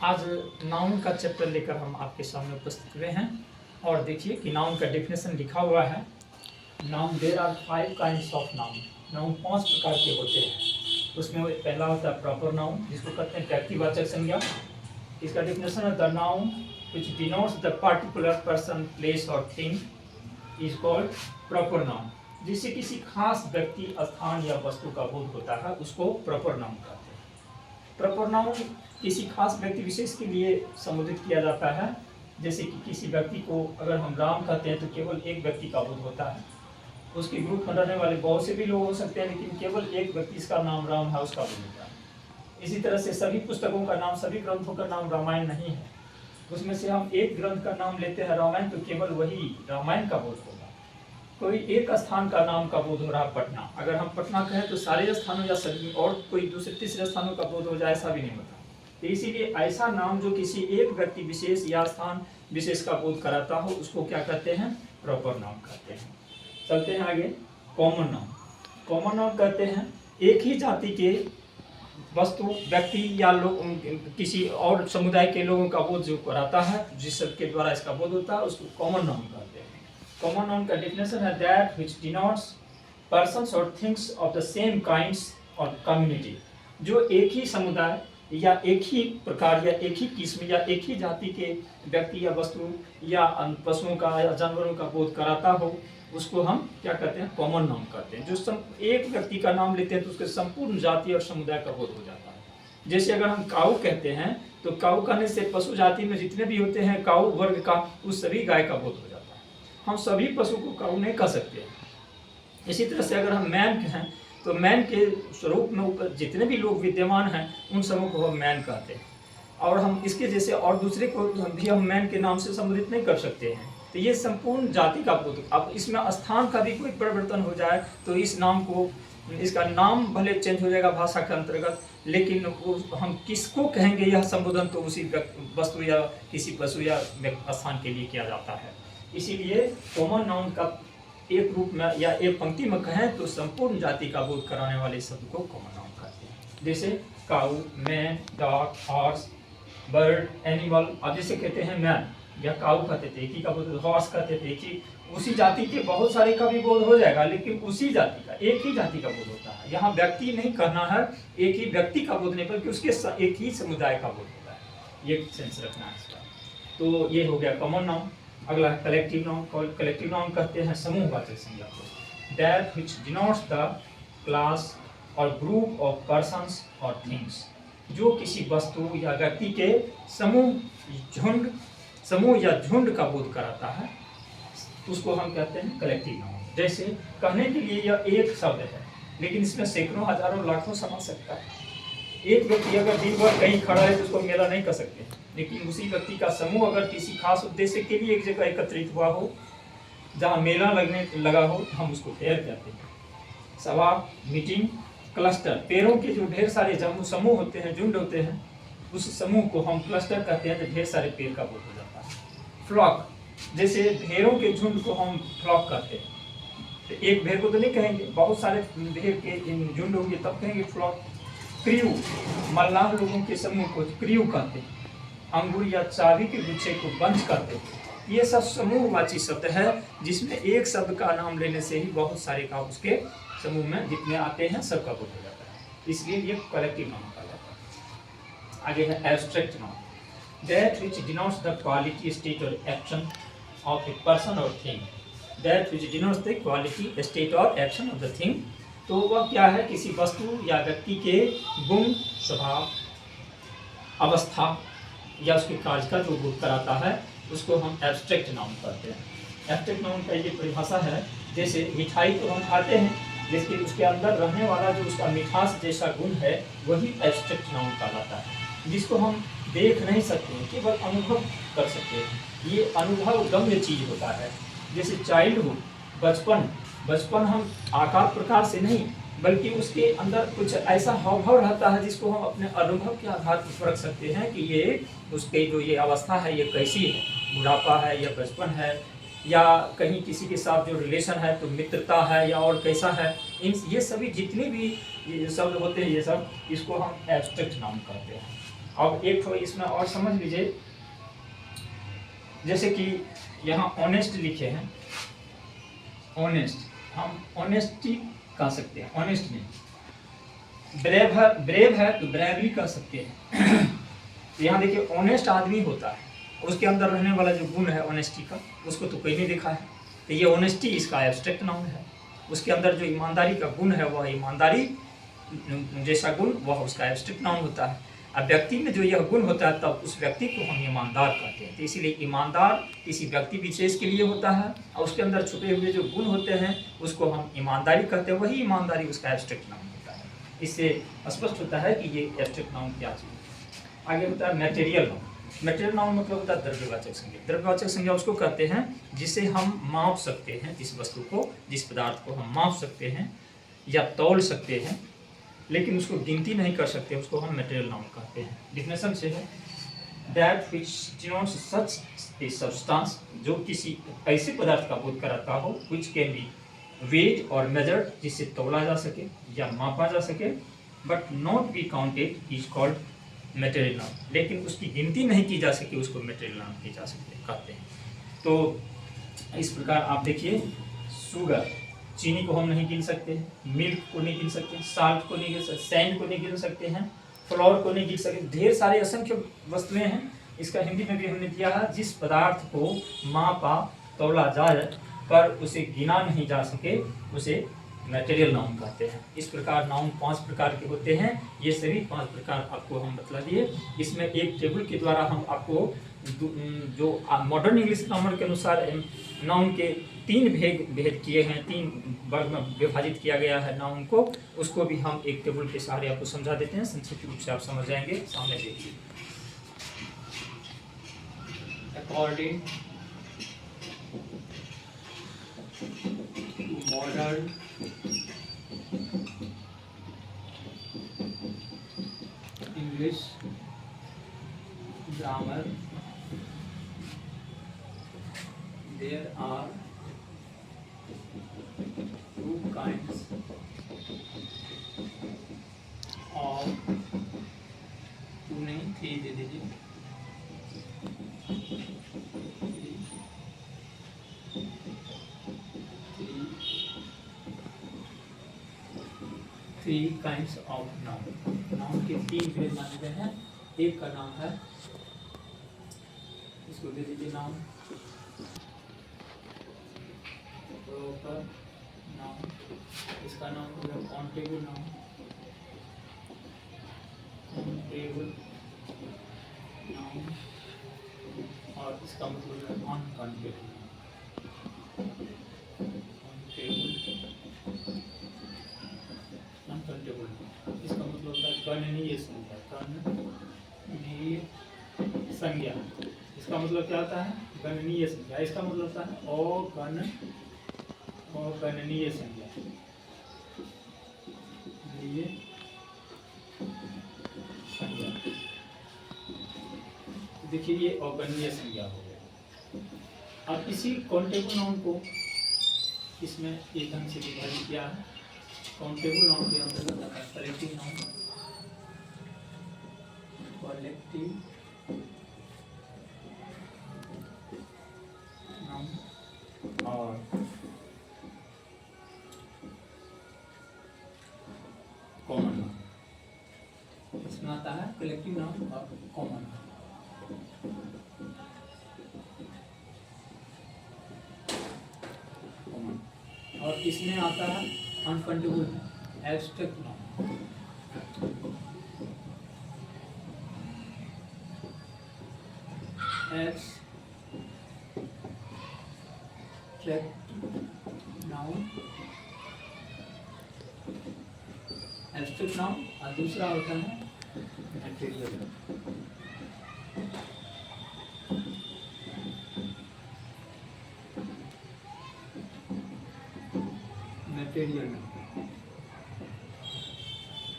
आज नाउन का चैप्टर लेकर हम आपके सामने उपस्थित हुए हैं और देखिए कि नाउन का डेफिनेशन लिखा हुआ है। Noun there are 5 kinds of noun. Noun 5 प्रकार के होते हैं। उसमें पहला होता है प्रॉपर नाउन, जिसको कहते हैं व्यक्तिवाचक संज्ञा। इसका डेफिनेशन है the noun which denotes the particular person, place or thing is called proper noun. जिससे किसी खास व्यक्ति, स्थान या वस्तु का बोध होता है उसको प्रॉपर नाउन कहते हैं। प्रॉपर नाउन किसी खास व्यक्ति विशेष के लिए संबोधित किया जाता है। जैसे कि किसी व्यक्ति को अगर हम राम कहते हैं तो केवल एक व्यक्ति का बोध होता है। उसके ग्रुप में रहने वाले बहुत से भी लोग हो सकते हैं, लेकिन केवल एक व्यक्ति इसका नाम राम है उसका बोध होता है। इसी तरह से सभी पुस्तकों का नाम, सभी ग्रंथों का नाम रामायण नहीं है। उसमें से हम एक ग्रंथ का नाम लेते हैं रामायण, तो केवल वही रामायण का बोध होगा। कोई एक स्थान का नाम का बोध हो रहा पटना, अगर हम पटना कहें तो सारे स्थानों या सभी और कोई दूसरे तीसरे स्थानों का बोध हो जाए, ऐसा भी नहीं होता। तो इसीलिए ऐसा नाम जो किसी एक व्यक्ति विशेष या स्थान विशेष का बोध कराता हो उसको क्या कहते हैं? प्रॉपर नाउन कहते हैं। चलते हैं आगे। Common noun. कॉमन नाउन कहते हैं एक ही जाति के वस्तु, व्यक्ति या लोग, किसी और समुदाय के लोगों का बोध जो कराता है, जिस के द्वारा इसका बोध होता है, उसको कॉमन नाउन कहते हैं। कॉमन नाउन का डेफिनेशन है दैट व्हिच डिनोट्स पर्सन्स और things of the same kinds और कम्युनिटी। जो एक ही समुदाय या एक ही प्रकार या एक ही किस्म या एक ही जाति के व्यक्ति या वस्तु या पशुओं का या जानवरों का बोध कराता हो उसको हम क्या कहते हैं? कॉमन नाउन कहते हैं। जो एक व्यक्ति का नाम लेते हैं तो उसके संपूर्ण जाति और समुदाय का बोध हो जाता है। जैसे अगर हम काऊ कहते हैं तो काऊ कहने से पशु जाति में जितने भी होते हैं काऊ वर्ग का, उस सभी गाय का बोध हो जाता है। हम सभी पशु को काऊ नहीं कह सकते। इसी तरह से अगर हम मैन कहें तो मैन के स्वरूप में ऊपर जितने भी लोग विद्यमान हैं उन सबों को हम मैन कहते हैं। और हम इसके जैसे और दूसरे को भी हम मैन के नाम से संबोधित नहीं कर सकते हैं। तो ये संपूर्ण जाति का बोध। अब इसमें स्थान का भी कोई परिवर्तन हो जाए तो इस नाम को, इसका नाम भले चेंज हो जाएगा भाषा के अंतर्गत, लेकिन हम किसको कहेंगे यह संबोधन तो उसी वस्तु या किसी पशु या स्थान के लिए किया जाता है। इसीलिए कॉमन नाउन का एक रूप में या एक पंक्ति में कहें तो संपूर्ण जाति का बोध कराने वाले शब्द को कॉमन नाउन कहते हैं। जैसे cow, man, dog, horse, bird, animal. अब जैसे कहते हैं मैन या काऊ कहते थे एक ही का बोध, हॉर्स कहते थे एक ही, उसी जाति के बहुत सारे का भी बोध हो जाएगा, लेकिन उसी जाति का एक ही जाति का बोध होता है। यहाँ व्यक्ति नहीं कहना है, एक ही व्यक्ति का बोध नहीं, बल्कि उसके एक ही समुदाय का बोध होता है। ये सेंस रखना है इसका। तो ये हो गया कॉमन नाउन। अगला है कलेक्टिव नाउन। कलेक्टिव नाउन कहते हैं समूहवाचक संज्ञा को। That which denotes the class और ग्रुप ऑफ पर्सन्स और थिंग्स। जो किसी वस्तु या व्यक्ति के समूह या झुंड का बोध कराता है उसको हम कहते हैं कलेक्टिव नाउन। जैसे कहने के लिए यह एक शब्द है, लेकिन इसमें सैकड़ों, हजारों, लाखों समा सकता है। एक व्यक्ति अगर दिन भर कहीं खड़ा है तो उसको मेला नहीं कह सकते, लेकिन उसी व्यक्ति का समूह अगर किसी खास उद्देश्य के लिए एक जगह एकत्रित हुआ हो, जहाँ मेला लगने लगा हो, तो हम उसको फेयर कहते हैं। सभा, मीटिंग, क्लस्टर, पेड़ों के जो ढेर सारे समूह होते हैं, झुंड होते हैं, उस समूह को हम क्लस्टर कहते हैं। तो ढेर सारे पेड़ का बोध हो जाता है। फ्लॉक, जैसे भेड़ों के झुंड को हम फ्लॉक कहते हैं। तो एक भेड़ को तो नहीं कहेंगे, बहुत सारे भेड़ के झुंड होंगे तब कहेंगे फ्लॉक। क्रियू, मल्लाह लोगों के समूह को क्रियू कहते हैं। अंगूर या चाबी के गुच्छे को बंच कहते हैं। ये सब समूहवाची शब्द है, जिसमें एक शब्द का नाम लेने से ही बहुत सारे का उसके समूह में जितने आते हैं सबका बोध हो जाता है। इसलिए ये कलेक्टिव नाउन कहा जाता है। आगे है abstract noun. That which denotes the quality, state और एक्शन ऑफ ए पर्सन और thing. That which denotes the quality, state और एक्शन ऑफ द थिंग। तो वह क्या है? किसी वस्तु या व्यक्ति के गुण, स्वभाव, अवस्था या उसके कार्य का जो बोध कराता है उसको हम एब्स्ट्रैक्ट नाउन कहते हैं। एब्स्ट्रैक्ट नाउन का ये परिभाषा है, जैसे मिठाई तो हम खाते हैं, लेकिन उसके अंदर रहने वाला जो उसका मिठास जैसा गुण है वही एब्स्ट्रैक्ट नाउन कहलाता है, जिसको हम देख नहीं सकते, केवल अनुभव कर सकते हैं। ये अनुभव गम्य चीज होता है। जैसे चाइल्डहुड, बचपन हम आकार प्रकार से नहीं, बल्कि उसके अंदर कुछ ऐसा हाव भाव रहता है जिसको हम अपने अनुभव के आधार पर परख सकते हैं कि ये उसके जो ये अवस्था है ये कैसी है, बुढ़ापा है या बचपन है, या कहीं किसी के साथ जो रिलेशन है तो मित्रता है या और कैसा है। इन ये सभी जितने भी ये शब्द होते हैं, ये सब इसको हम एब्स्ट्रैक्ट नाउन कहते हैं। अब एक तो इसमें और समझ लीजिए, जैसे कि यहाँ ऑनेस्ट लिखे हैं, ऑनेस्ट, हम ऑनेस्टी कह सकते हैं, ऑनेस्ट नहीं। ब्रेव है तो ब्रेवरी कह सकते हैं। यहाँ देखिए ऑनेस्ट आदमी होता है, उसके अंदर रहने वाला जो गुण है ऑनेस्टी का, उसको तो कोई नहीं देखा है, तो ये ऑनेस्टी इसका एब्स्ट्रैक्ट नाउन है। उसके अंदर जो ईमानदारी का गुण है, वह ईमानदारी जैसा गुण, वह उसका एब्स्ट्रैक्ट नाउन होता है। अब व्यक्ति में जो यह गुण होता है, तब उस व्यक्ति को हम ईमानदार कहते हैं। तो इसीलिए ईमानदार किसी व्यक्ति विशेष के लिए होता है, और उसके अंदर छुपे हुए जो गुण होते हैं उसको हम ईमानदारी कहते हैं, वही ईमानदारी उसका एब्स्ट्रैक्ट नाउन होता है। इससे स्पष्ट होता है कि ये एब्स्ट्रैक्ट नाउन क्या चीज़ है। आगे होता है मटेरियल नाउन। मटेरियल नाउन मतलब होता है द्रव्यवाचक संज्ञा। द्रव्यवाचक संज्ञा उसको कहते हैं जिसे हम माप सकते हैं, जिस वस्तु को, जिस पदार्थ को हम माप सकते हैं या तौल सकते हैं, लेकिन उसको गिनती नहीं कर सकते, उसको हम मटेरियल नाउन कहते हैं। डिफिनेशन से है that which denotes such a substance, जो किसी ऐसे पदार्थ का बोध कराता हो, व्हिच कैन बी वेट और मेजर्ड, जिससे तौला जा सके या मापा जा सके, but not be counted, is called material noun. लेकिन उसकी गिनती नहीं की जा सके, उसको मटेरियल नाउन की जा सकते कहते हैं। तो इस प्रकार आप देखिए, शुगर, चीनी को हम नहीं गिन सकते, मिल्क को नहीं गिन सकते, साल्ट को नहीं गिन सकते, सैंड को नहीं गिन सकते हैं, फ्लोर को नहीं गिन सकते, ढेर सारे असंख्य वस्तुएं हैं। इसका हिंदी में भी हमने दिया है, जिस पदार्थ को मापा तौला जाए पर उसे गिना नहीं जा सके, उसे मटेरियल नाउन कहते हैं। इस प्रकार नाउन 5 प्रकार के होते हैं। ये सभी 5 प्रकार आपको हम बतला दिए। इसमें एक टेबल के द्वारा हम आपको जो मॉडर्न इंग्लिश ग्रामर के अनुसार नाउन के 3 भेद किए हैं, 3 वर्ग में विभाजित किया गया है नाउन को, उसको भी हम एक टेबल के सहारे आपको समझा देते हैं। संक्षिप्त रूप से आप समझ जाएंगे। सामने देखिए, according to modern English grammar, there are 2 kinds of, 2 नहीं 3 दे दीजिए, 3 kinds of noun। नाउन के 3 भेद माने गए हैं। एक का नाम है, इसको दे दीजिए नाम, प्रॉपर नाउन। इसका नाम होगा काउंटेबल नाउन, काउंटेबल नाउन, और इसका मतलब है अनकाउंटेबल, अनकाउंटेबल। इसका मतलब होता है गणनीय संज्ञा, गणनीय संज्ञा। इसका मतलब क्या होता है? गणनीय संज्ञा। इसका मतलब होता है अगणनीय संज्ञा, संज्ञा। देखिए ये अगणनीय संज्ञा हो गया। अब इसी काउंटेबल नाउन को इसमें एक ढंग से विभाजित किया है। काउंटेबल नाउन के अंतर्गत आता है कलेक्टिव नाउन, कलेक्टिव नाउन, और कॉमन नाउन। इसमें आता है कलेक्टिव नाउन और कॉमन नाउन। और इसमें आता है uncountable abstract noun. Noun, abstract noun, और दूसरा होता है मटेरियल। Material noun.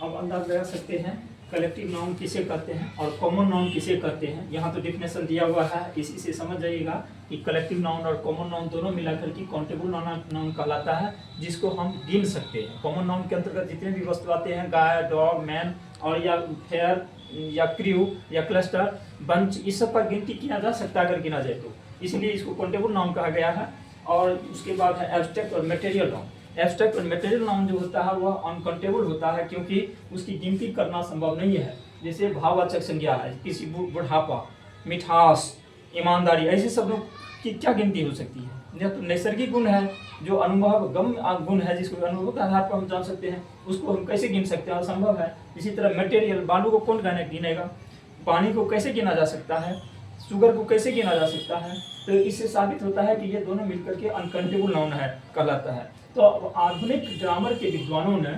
अब अंदाज लगा सकते हैं कलेक्टिव नाउन किसे कहते हैं और कॉमन नाउन किसे कहते हैं। यहाँ तो डिफिनेशन दिया हुआ है, इसी से समझ जाइएगा कि कलेक्टिव नाउन और कॉमन नाउन दोनों मिलाकर के काउंटेबल नाउन कहलाता है, जिसको हम गिन सकते हैं। कॉमन नाउन के अंतर्गत जितने भी वस्तु आते हैं, गाय, डॉग, मैन और या फेयर या क्रू या क्लस्टर, बंच, इस सब पर गिनती किया जा सकता है अगर गिना जाए तो, इसलिए इसको काउंटेबल नाउन कहा गया है। और उसके बाद है एब्स्ट्रैक्ट और मटेरियल नाउन। एब्स्ट्रैक्ट और मटेरियल नाउन जो होता है वह अनकाउंटेबल होता है, क्योंकि उसकी गिनती करना संभव नहीं है। जैसे भाववाचक संज्ञा है, किसी बुढ़ापा, मिठास, ईमानदारी, ऐसे शब्दों की क्या गिनती हो सकती है। यह तो नैसर्गिक गुण है, जो अनुभव गम गुण है, जिसको अनुभव के आधार पर हम जान सकते हैं, उसको हम कैसे गिन सकते हैं, असंभव है। इसी तरह मटेरियल, बालू को कौन गिनेगा, पानी को कैसे गिना जा सकता है, शुगर को कैसे गिना जा सकता है। तो इससे साबित होता है कि ये दोनों मिलकर के अनकाउंटेबल नाउन है कहलाता है। तो आधुनिक ग्रामर के विद्वानों ने,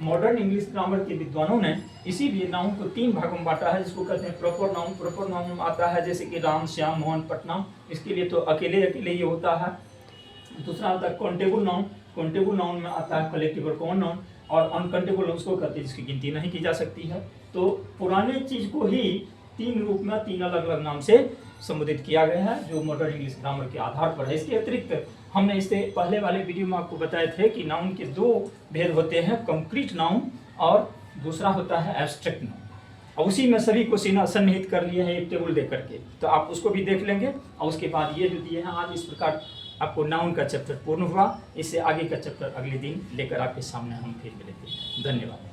मॉडर्न इंग्लिश ग्रामर के विद्वानों ने इसीलिए नाउन को 3 भागों में बांटा है, जिसको कहते हैं प्रॉपर नाउन। प्रॉपर नाउन में आता है जैसे कि राम, श्याम, मोहन, पटना, इसके लिए तो अकेले अकेले ये होता है। दूसरा आता है काउंटेबल नाउन। काउंटेबल नाउन में आता है कलेक्टिव और कॉमन नाउन। और अनकाउंटेबल नाउन उसको कहते हैं जिसकी गिनती नहीं की जा सकती है। तो पुराने चीज को ही 3 रूप में 3 अलग अलग नाम से संबोधित किया गया है, जो मॉडर्न इंग्लिश ग्रामर के आधार पर है। इसके अतिरिक्त हमने इससे पहले वाले वीडियो में आपको बताए थे कि नाउन के 2 भेद होते हैं, कंक्रीट नाउन और दूसरा होता है एब्स्ट्रैक्ट नाउन। और उसी में सभी को सन्निहित कर लिए हैं एक टेबल दे करके, तो आप उसको भी देख लेंगे। और उसके बाद ये जो दिए हैं आज, इस प्रकार आपको नाउन का चैप्टर पूर्ण हुआ। इससे आगे का चैप्टर अगले दिन लेकर आपके सामने हम फिर मिलेंगे। धन्यवाद।